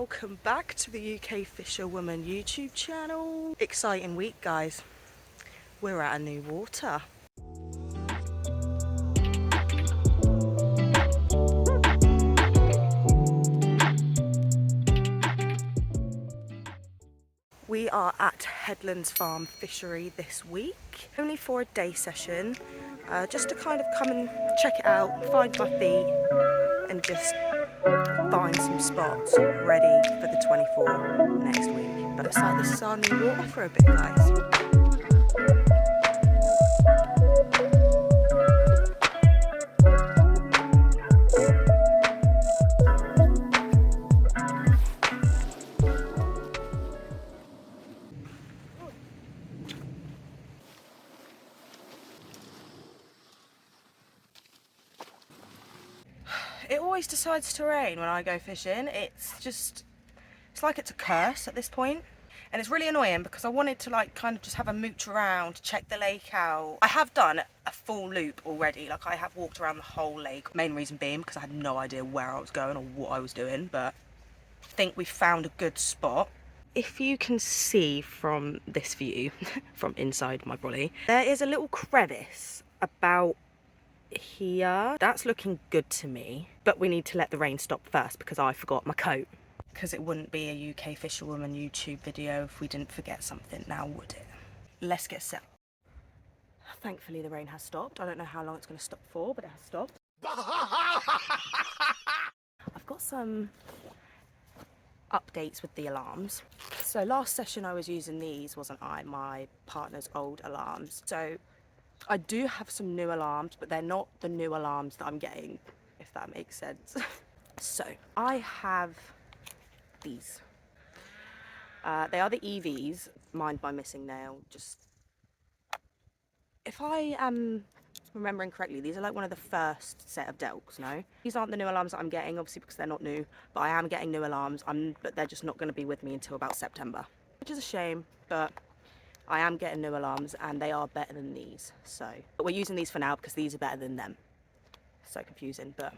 welcome back to the UKfisherwoman YouTube channel. Exciting week, guys. We're at a new water. We are at Headlands Farm Fishery this week, only for a day session, just to kind of come and check it out, find my feet and just find some spots ready for the 24 next week. But looks like this is our new water for a bit, guys. It always decides to rain when I go fishing. It's like it's a curse at this point. And it's really annoying because I wanted to like kind of just have a mooch around, check the lake out. I have done a full loop already. Like I have walked around the whole lake. Main reason being because I had no idea where I was going or what I was doing. But I think we found a good spot. If you can see from this view, from inside my brolly, there is a little crevice about here. That's looking good to me, but we need to let the rain stop first because I forgot my coat. Because it wouldn't be a UK Fisherwoman YouTube video if we didn't forget something, now would it? Let's get set. Thankfully the rain has stopped. I don't know how long it's going to stop for, but it has stopped. I've got some updates with the alarms. So last session I was using these, wasn't I? My partner's old alarms. So I do have some new alarms, but they're not the new alarms that I'm getting, if that makes sense. So I have these. They are the EVs. Mind my missing nail. Just, if I am remembering correctly, these are like one of the first set of Delks, no? These aren't the new alarms that I'm getting, obviously, because they're not new, but I am getting new alarms, but they're just not going to be with me until about September, which is a shame, but I am getting new alarms and they are better than these. But we're using these for now because these are better than them. So confusing, but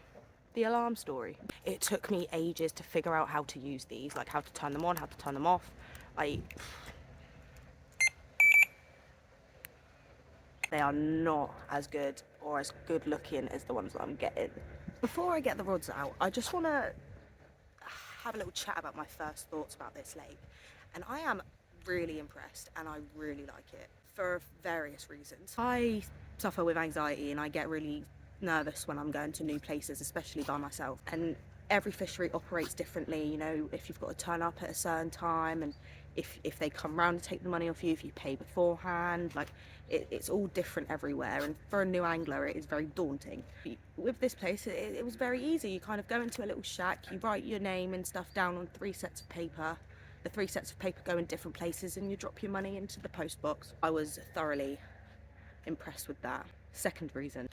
the alarm story. It took me ages to figure out how to use these, like how to turn them on, how to turn them off. They are not as good or as good looking as the ones that I'm getting. Before I get the rods out, I just want to have a little chat about my first thoughts about this lake. And I am really impressed and I really like it for various reasons. I suffer with anxiety and I get really nervous when I'm going to new places, especially by myself, and every fishery operates differently. You know, if you've got to turn up at a certain time, and if they come round to take the money off you, if you pay beforehand, like it's all different everywhere, and for a new angler it is very daunting. With this place it was very easy. You kind of go into a little shack, you write your name and stuff down on 3 sets of paper. The 3 sets of paper go in different places and you drop your money into the post box. I was thoroughly impressed with that. Second reason,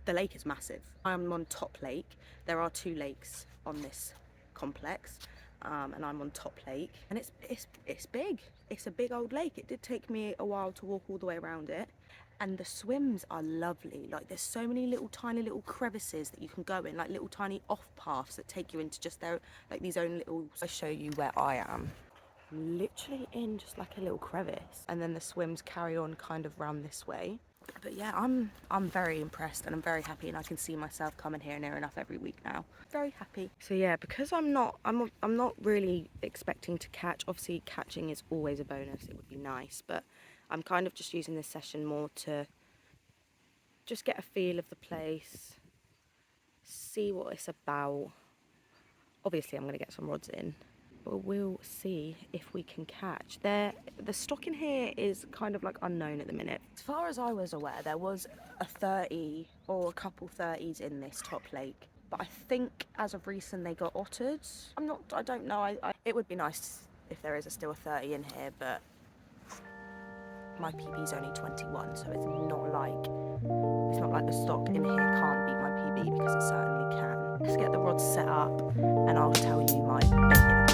the lake is massive. I'm on Top Lake. There are 2 lakes on this complex, and I'm on Top Lake, and it's big. It's a big old lake. It did take me a while to walk all the way around it, and the swims are lovely. Like there's so many little tiny little crevices that you can go in, like little tiny off paths that take you into just their like these own little. I'll show you where I am. I'm literally in just like a little crevice, and then the swims carry on kind of round this way. But yeah, I'm very impressed and I'm very happy, and I can see myself coming here near enough every week now. Very happy. So yeah, because I'm not really expecting to catch. Obviously catching is always a bonus, it would be nice, but I'm kind of just using this session more to just get a feel of the place, see what it's about. Obviously I'm going to get some rods in, but we'll see if we can catch. The stock in here is kind of like unknown at the minute. As far as I was aware, there was a 30 or a couple 30s in this Top Lake, but I think as of recent they got ottered. I don't know. It would be nice if there is still a 30 in here, but my PB's only 21, so it's not like the stock in here can't beat my PB, because it certainly can. Let's get the rods set up and I'll tell you my baiting approach.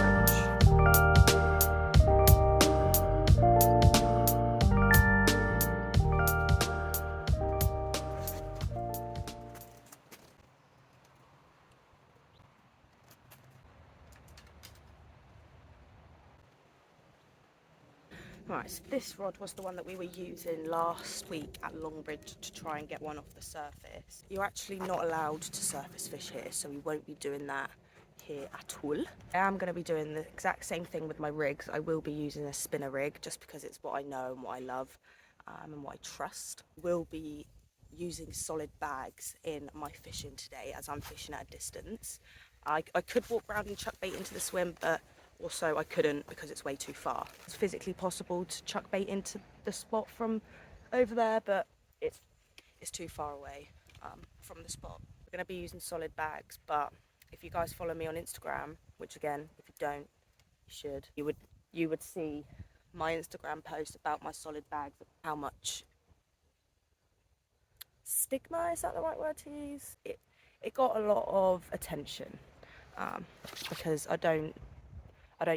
Right, so this rod was the one that we were using last week at Longbridge to try and get one off the surface. You're actually not allowed to surface fish here, so we won't be doing that here at all. I am going to be doing the exact same thing with my rigs. I will be using a spinner rig just because it's what I know and what I love and what I trust. We'll be using solid bags in my fishing today as I'm fishing at a distance. I could walk around and chuck bait into the swim, but also I couldn't because it's way too far. It's physically possible to chuck bait into the spot from over there, but it's too far away from the spot. We're going to be using solid bags, but if you guys follow me on Instagram, which again, if you don't, you should, you would see my Instagram post about my solid bags, how much stigma, is that the right word to use? It got a lot of attention because I don't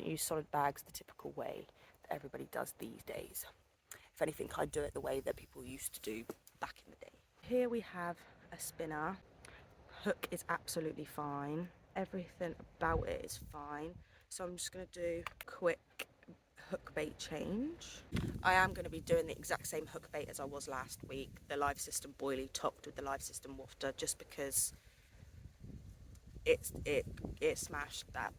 use solid bags the typical way that everybody does these days. If anything, I do it the way that people used to do back in the day. Here we have a spinner. Hook is absolutely fine. Everything about it is fine. So I'm just going to do a quick hook bait change. I am going to be doing the exact same hook bait as I was last week, the live system boilie topped with the live system wafter, just because it smashed that.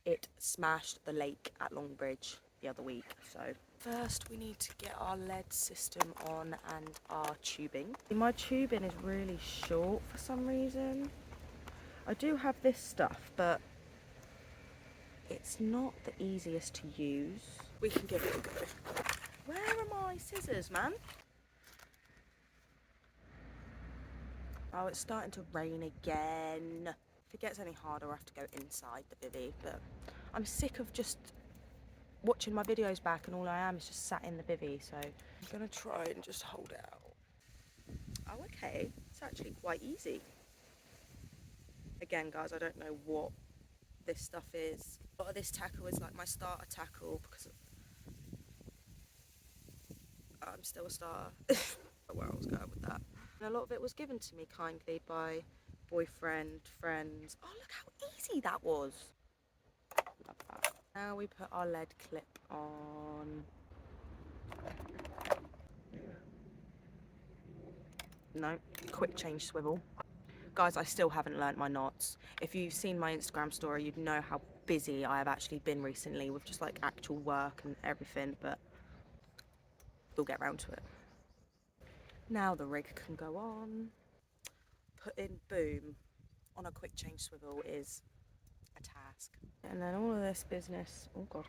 It smashed the lake at Longbridge the other week. So first we need to get our lead system on and our tubing. My tubing is really short for some reason. I do have this stuff, but it's not the easiest to use. We can give it a go. Where are my scissors, man? Oh, it's starting to rain again. If it gets any harder, I have to go inside the bivvy, but I'm sick of just watching my videos back and all I am is just sat in the bivvy, so I'm gonna try and just hold it out. Oh, okay, it's actually quite easy. Again, guys, I don't know what this stuff is. A lot of this tackle is like my starter tackle because I'm still a starter. Where I was going with that. And a lot of it was given to me kindly by boyfriend, friends. Oh, look how easy that was. Love that. Now we put our lead clip on. No, quick change swivel. Guys, I still haven't learnt my knots. If you've seen my Instagram story, you'd know how busy I have actually been recently with just like actual work and everything, but we'll get round to it. Now the rig can go on. Putting boom on a quick change swivel is a task. And then all of this business, oh god,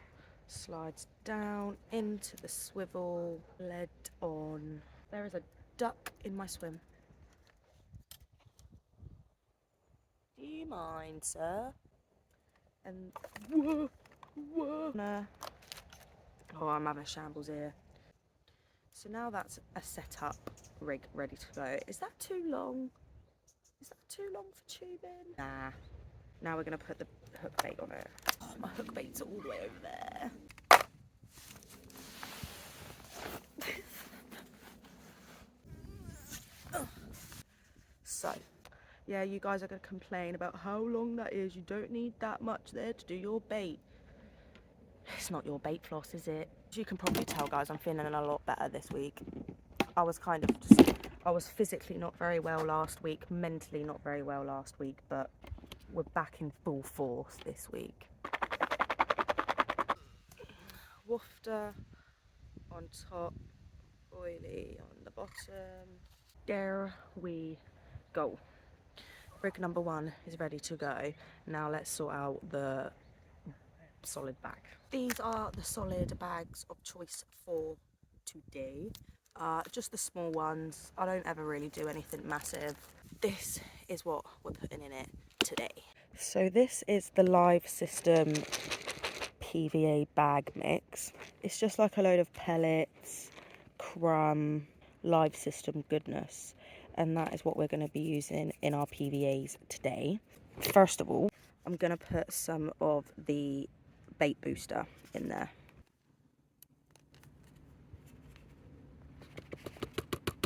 slides down into the swivel, lead on. There is a duck in my swim. Do you mind, sir? And whoa, whoa. Oh, I'm having a shambles here. So now that's a setup rig ready to go. Is that too long? Is that too long for tubing? Nah. Now we're going to put the hook bait on it. Oh, my hook bait's all the way over there. So, yeah, you guys are going to complain about how long that is. You don't need that much there to do your bait. It's not your bait floss, is it? As you can probably tell, guys, I'm feeling a lot better this week. I was physically not very well last week, mentally not very well last week, but we're back in full force this week. Wafter on top, oily on the bottom. There we go. Rig number 1 is ready to go. Now let's sort out the solid bag. These are the solid bags of choice for today. Just the small ones. I don't ever really do anything massive. This is what we're putting in it today. So this is the live system PVA bag mix. It's just like a load of pellets, crumb, live system goodness, and that is what we're going to be using in our PVAs today. First of all, I'm going to put some of the bait booster in there.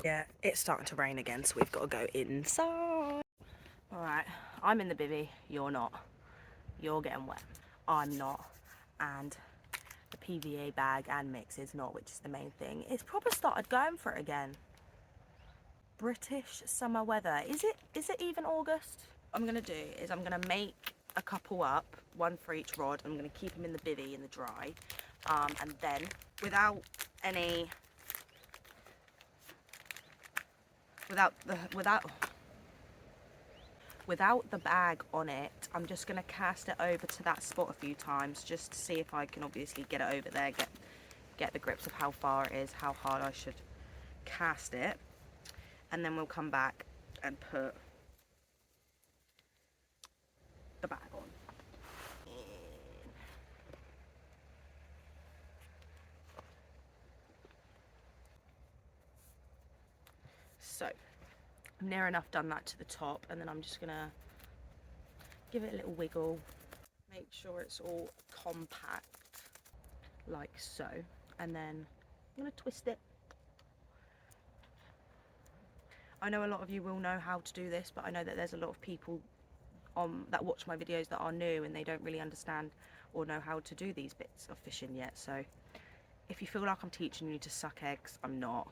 Yeah, it's starting to rain again, so we've got to go inside. Alright, I'm in the bivvy, you're not. You're getting wet. I'm not. And the PVA bag and mix is not, which is the main thing. It's proper started going for it again. British summer weather. Is it even August? What I'm gonna do is I'm gonna make a couple up, one for each rod. I'm gonna keep them in the bivvy in the dry, and then without the bag on it, I'm just gonna cast it over to that spot a few times just to see if I can obviously get it over there, get the grips of how far it is, how hard I should cast it, and then we'll come back and put the bag on. So I've near enough done that to the top, and then I'm just gonna give it a little wiggle, make sure it's all compact like so, and then I'm gonna twist it. I know a lot of you will know how to do this, but I know that there's a lot of people that watch my videos that are new and they don't really understand or know how to do these bits of fishing yet. So if you feel like I'm teaching you to suck eggs, I'm not.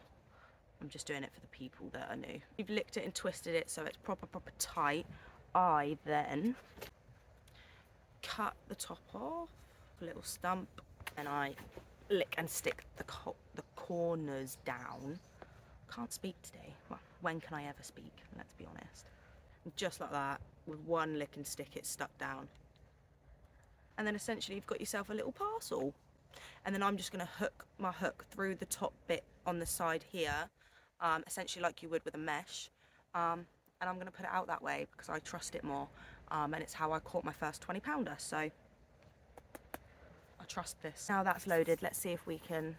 I'm just doing it for the people that are new. You've licked it and twisted it so it's proper tight. I then cut the top off, a little stump, and I lick and stick the corners down. Can't speak today. Well, when can I ever speak? Let's be honest. And just like that, with one lick and stick, it's stuck down. And then essentially you've got yourself a little parcel. And then I'm just going to hook my hook through the top bit on the side here, essentially like you would with a mesh. And I'm going to put it out that way because I trust it more. And it's how I caught my first 20-pounder. So I trust this. Now that's loaded, let's see if we can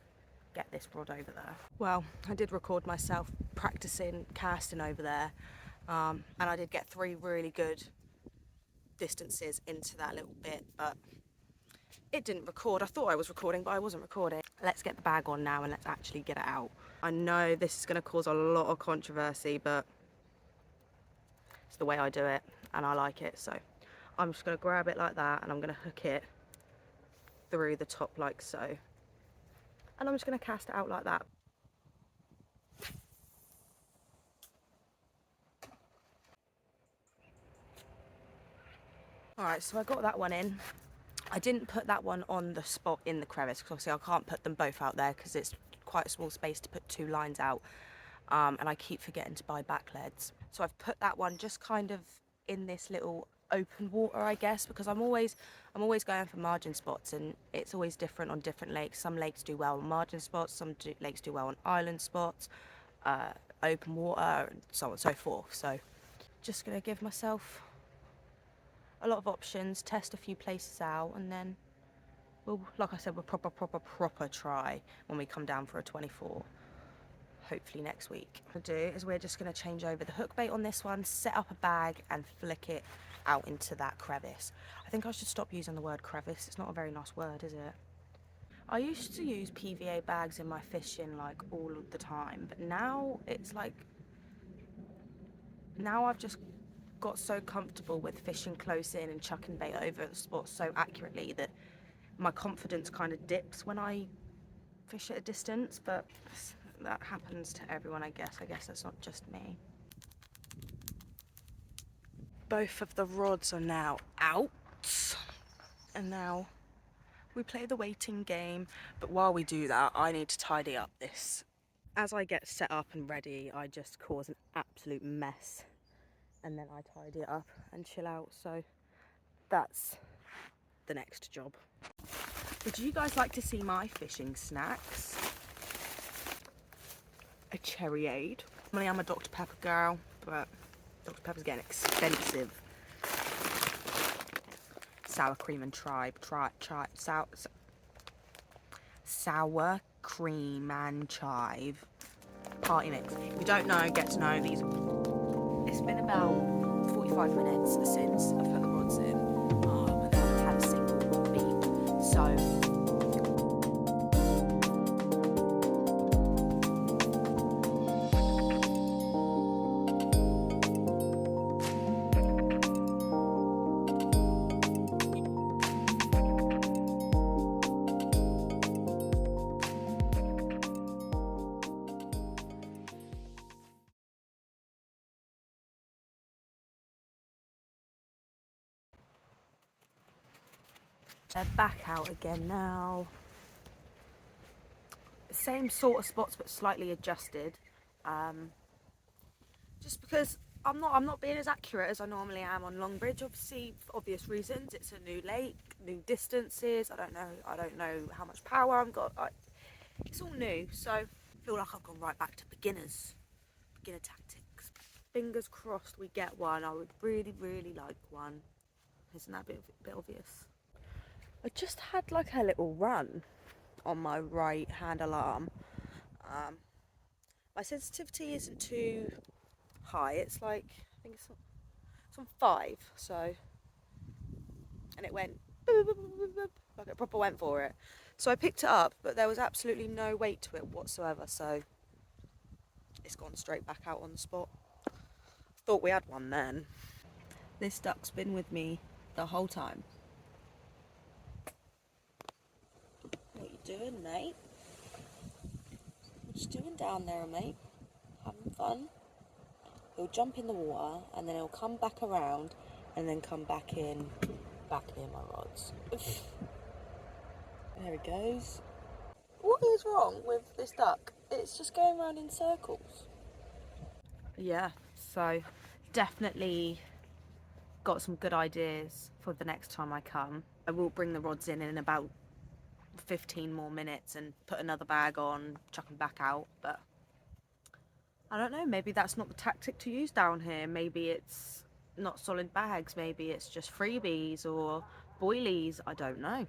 get this rod over there. Well, I did record myself practicing casting over there, and I did get 3 really good distances into that little bit, but it didn't record. I thought I was recording, but I wasn't recording. Let's get the bag on now and let's actually get it out. I know this is going to cause a lot of controversy, but it's the way I do it and I like it. So I'm just going to grab it like that and I'm going to hook it through the top like so. And I'm just going to cast it out like that. Alright, so I got that one in. I didn't put that one on the spot in the crevice because obviously I can't put them both out there because it's quite a small space to put 2 lines out, and I keep forgetting to buy back leads. So I've put that one just kind of in this little open water, I guess, because I'm always going for margin spots, and it's always different on different lakes. Some lakes do well on margin spots, some lakes do well on island spots, open water, and so on and so forth. So just gonna give myself a lot of options, test a few places out, and then we'll, like I said, we'll proper try when we come down for a 24, hopefully next week. What we'll do is we're just going to change over the hook bait on this one, set up a bag and flick it out into that crevice. I think I should stop using the word crevice. It's not a very nice word, is it? I used to use PVA bags in my fishing like all of the time, but now it's like, now I've just got so comfortable with fishing close in and chucking bait over the spot so accurately that my confidence kind of dips when I fish at a distance, but that happens to everyone, I guess. I guess that's not just me. Both of the rods are now out, and now we play the waiting game. But while we do that, I need to tidy up this. As I get set up and ready, I just cause an absolute mess, and then I tidy it up and chill out. So that's the next job. Would you guys like to see my fishing snacks? A cherryade. Normally I'm a Dr. Pepper girl, but Dr. Pepper's getting expensive. Sour cream and sour cream and chive party mix. If you don't know, get to know these. It's been about 45 minutes since I've put the rods in, and I haven't had a single beep. So They're back out again now. Same sort of spots but slightly adjusted. Just because I'm not being as accurate as I normally am on Longbridge, obviously for obvious reasons. It's a new lake, new distances. I don't know how much power I've got. It's all new, so I feel like I've gone right back to beginner tactics. Fingers crossed we get one. I would really like one. Isn't that a bit obvious? I just had like a little run on my right hand alarm. My sensitivity isn't too high. It's like, I think it's on 5, so, and it went boop, boop, boop, boop, like it proper went for it. So I picked it up, but there was absolutely no weight to it whatsoever, so it's gone straight back out on the spot. Thought we had one then. This duck's been with me the whole time. What you doing, mate? What you doing down there, mate? Having fun? He'll jump in the water and then he'll come back around and then come back near my rods. There he goes. What is wrong with this duck? It's just going around in circles. Yeah, so definitely got some good ideas for the next time I come. I will bring the rods in about 15 more minutes and put another bag on, chuck them back out, but I don't know, maybe that's not the tactic to use down here. Maybe it's not solid bags, maybe it's just freebies or boilies, I don't know.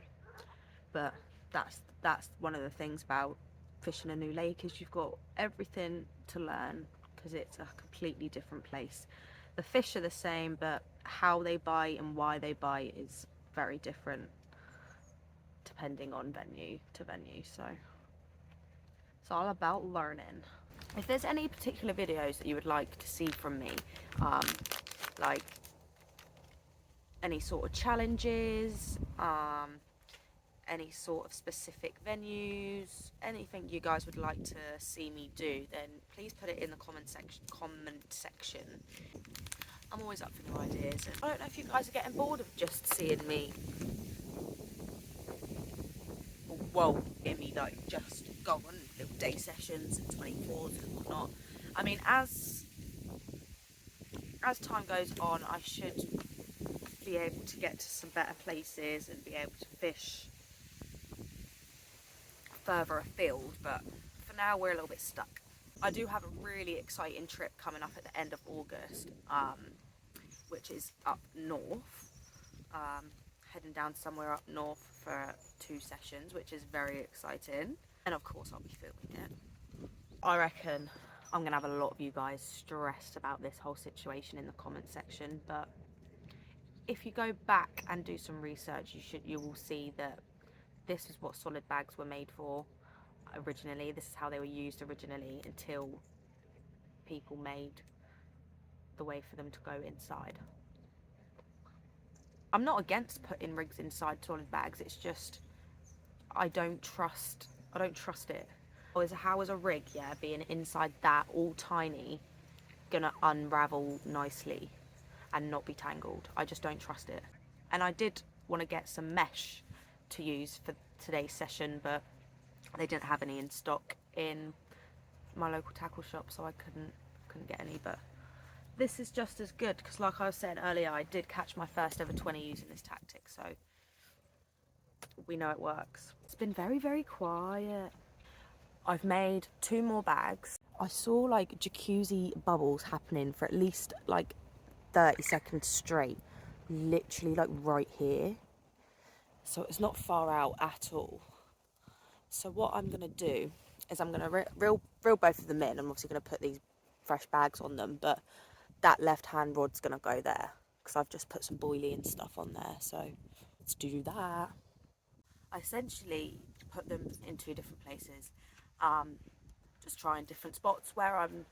But that's one of the things about fishing a new lake, is you've got everything to learn because it's a completely different place. The fish are the same, but how they bite and why they bite is very different depending on venue to venue. So it's all about learning. If there's any particular videos that you would like to see from me, like any sort of challenges, any sort of specific venues, anything you guys would like to see me do, then please put it in the comment section. I'm always up for new ideas, and I don't know if you guys are getting bored of just seeing me, well, hear me like just go on little day sessions and 24s and whatnot. I mean, as time goes on, I should be able to get to some better places and be able to fish further afield, but for now we're a little bit stuck. I do have a really exciting trip coming up at the end of August, which is up north, heading down somewhere up north for 2 sessions, which is very exciting, and of course I'll be filming it. I reckon I'm gonna have a lot of you guys stressed about this whole situation in the comment section, but if you go back and do some research, you will see that this is what solid bags were made for originally. This is how they were used originally until people made the way for them to go inside. I'm not against putting rigs inside solid bags, it's just I don't trust it. How is a rig, yeah, being inside that all tiny, gonna unravel nicely and not be tangled? I just don't trust it. And I did want to get some mesh to use for today's session, but they didn't have any in stock in my local tackle shop, so I couldn't get any. But this is just as good, because like I was saying earlier, I did catch my first ever 20 using this tactic, so we know it works. It's been very quiet. I've made 2 more bags. I saw like jacuzzi bubbles happening for at least like 30 seconds straight, literally like right here, so it's not far out at all. So what I'm gonna do is I'm gonna reel both of them in. I'm obviously gonna put these fresh bags on them, but that left hand rod's gonna go there because I've just put some boilie and stuff on there, so let's do that. I essentially put them in 2 different places, just trying different spots where I'm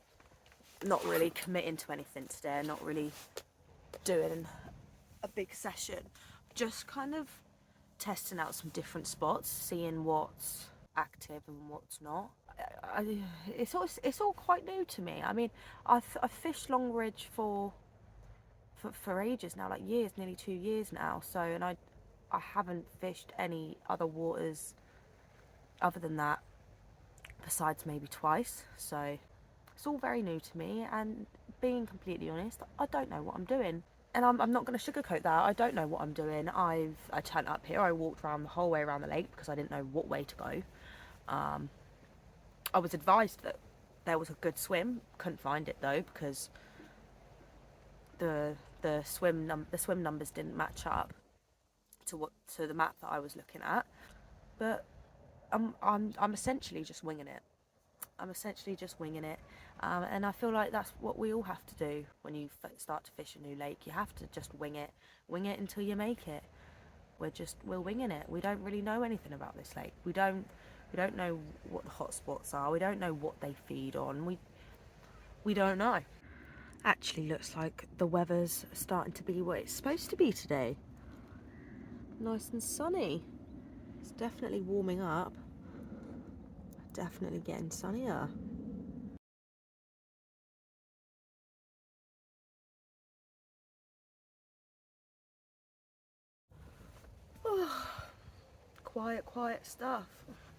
not really committing to anything today, not really doing a big session, just kind of testing out some different spots, seeing what's active and what's not. It's all quite new to me. I mean, I've fished Longbridge for ages now, like years, nearly 2 years now. So, and I I haven't fished any other waters other than that, besides maybe twice, so it's all very new to me, and being completely honest, I don't know what I'm doing. And I'm not going to sugarcoat that. I don't know what I'm doing. I turned up here, I walked around the whole way around the lake because I didn't know what way to go. I was advised that there was a good swim, couldn't find it though because the swim numbers didn't match up to the map that I was looking at. But I'm essentially just winging it. And I feel like that's what we all have to do when you start to fish a new lake. You have to just wing it until you make it. We're winging it. We don't really know anything about this lake. We don't know what the hot spots are. We don't know what they feed on. We don't know. Actually looks like the weather's starting to be what it's supposed to be today. Nice and sunny. It's definitely warming up. Definitely getting sunnier. Oh, quiet stuff.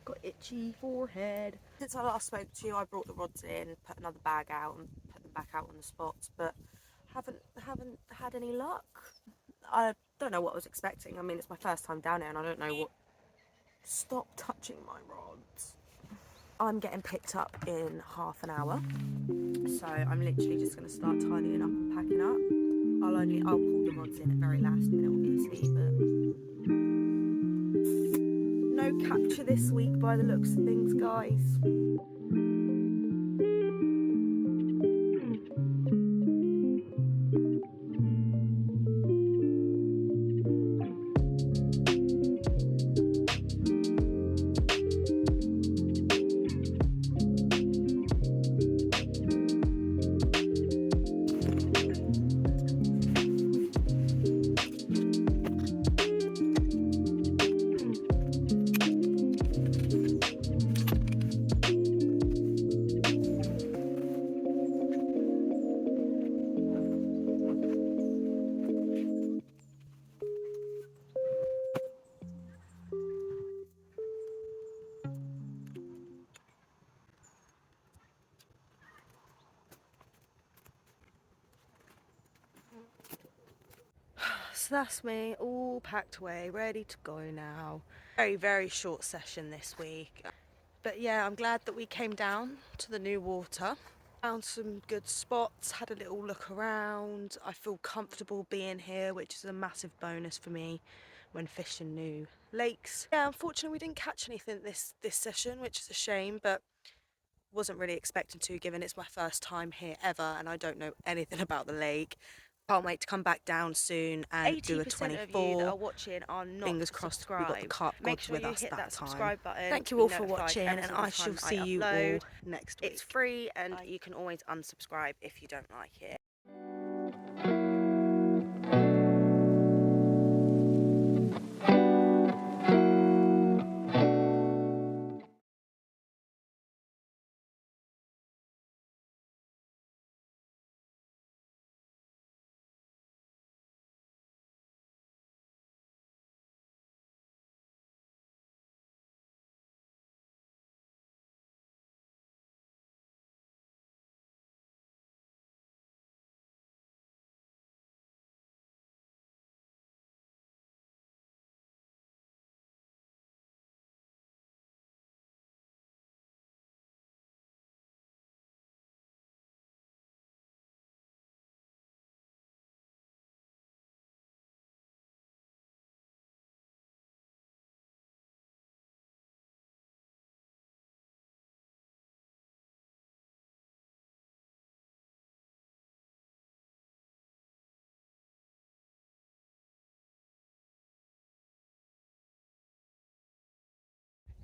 Got itchy forehead. Since I last spoke to you, I brought the rods in, put another bag out and put them back out on the spots, but haven't had any luck. I don't know what I was expecting. I mean, it's my first time down here and I don't know what... Stop touching my rods. I'm getting picked up in half an hour, so I'm literally just going to start tidying up and packing up. I'll pull the rods in at very last minute, obviously, but no capture this week by the looks of things, guys. So that's me, all packed away, ready to go now. Very short session this week. But yeah, I'm glad that we came down to the new water. Found some good spots, had a little look around. I feel comfortable being here, which is a massive bonus for me when fishing new lakes. Yeah, unfortunately we didn't catch anything this session, which is a shame, but wasn't really expecting to, given it's my first time here ever and I don't know anything about the lake. Can't wait to come back down soon and do a 24. Of you that are watching are not fingers crossed we got the carp gods with us that subscribe button. Thank you all for watching, and I shall see you all next week. It's free and you can always unsubscribe if you don't like it.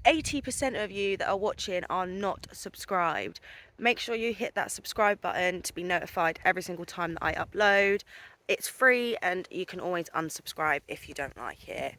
80% of you that are watching are not subscribed. Make sure you hit that subscribe button to be notified every single time that I upload. It's free and you can always unsubscribe if you don't like it.